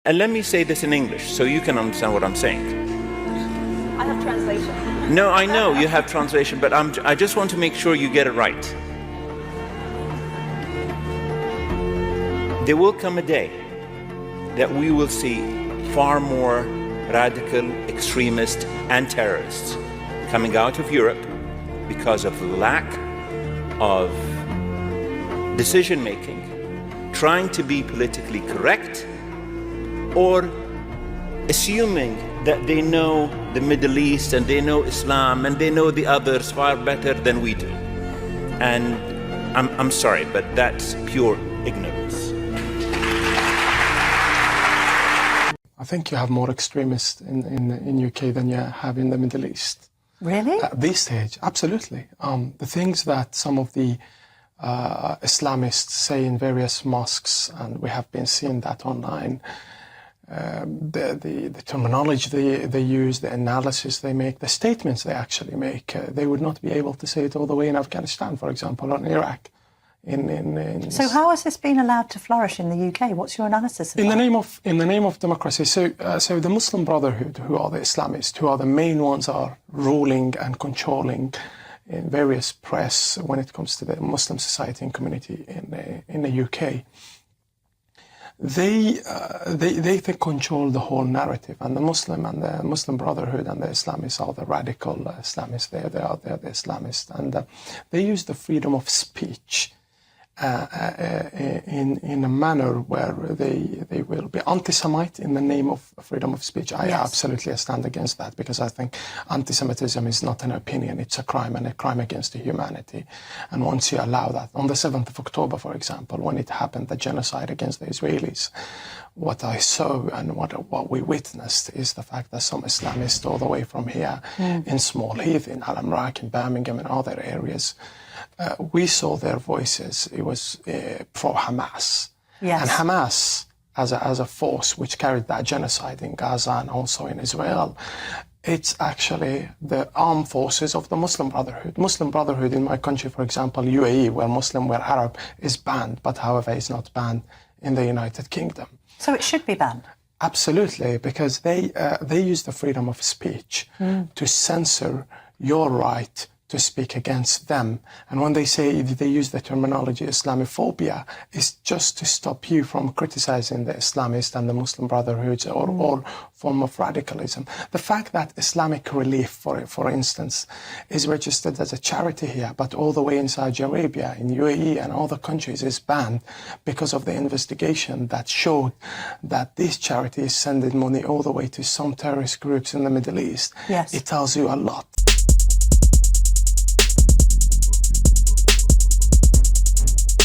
And let me say this in English so you can understand what I'm saying. I have translation. No, I know you have translation, but I just want to make sure you get it right. There will come a day that we will see far more radical extremists and terrorists coming out of Europe because of the lack of decision-making, trying to be politically correct, or assuming that they know the Middle East and they know Islam and they know the others far better than we do. And I'm sorry, but that's pure ignorance. I think you have more extremists in UK than you have in the Middle East. Really? At this stage, absolutely. The things that some of the Islamists say in various mosques, and we have been seeing that online, the terminology they use, the analysis they make, the statements they actually make, they would not be able to say it all the way in Afghanistan, for example, or in Iraq. So how has this been allowed to flourish in the UK? What's your analysis of that? In the name of democracy. So the Muslim Brotherhood, who are the Islamists, who are the main ones, are ruling and controlling in various press when it comes to the Muslim society and community in the UK. They control the whole narrative, and the Muslim Brotherhood and the Islamists are the radical Islamists. They're the Islamists, and they use the freedom of speech in a manner where they will be anti-Semite in the name of freedom of speech. I absolutely stand against that, because I think anti-Semitism is not an opinion, it's a crime, and a crime against humanity. And once you allow that, on the 7th of October, for example, when it happened, the genocide against the Israelis, what I saw and what we witnessed is the fact that some Islamists all the way from here in Small Heath, in Al Amrak, in Birmingham, and other areas, we saw their voices. It was pro-Hamas. Yes. And Hamas, as a force which carried that genocide in Gaza and also in Israel, it's actually the armed forces of the Muslim Brotherhood. Muslim Brotherhood in my country, for example, UAE, where Muslim, where Arab, is banned, but however is not banned in the United Kingdom. So it should be banned? Absolutely, because they use the freedom of speech to censor your right to speak against them. And when they say, they use the terminology Islamophobia, it's just to stop you from criticizing the Islamists and the Muslim Brotherhoods or all form of radicalism. The fact that Islamic Relief, for instance, is registered as a charity here, but all the way in Saudi Arabia, in UAE and other countries is banned because of the investigation that showed that this charity is sending money all the way to some terrorist groups in the Middle East. Yes. It tells you a lot.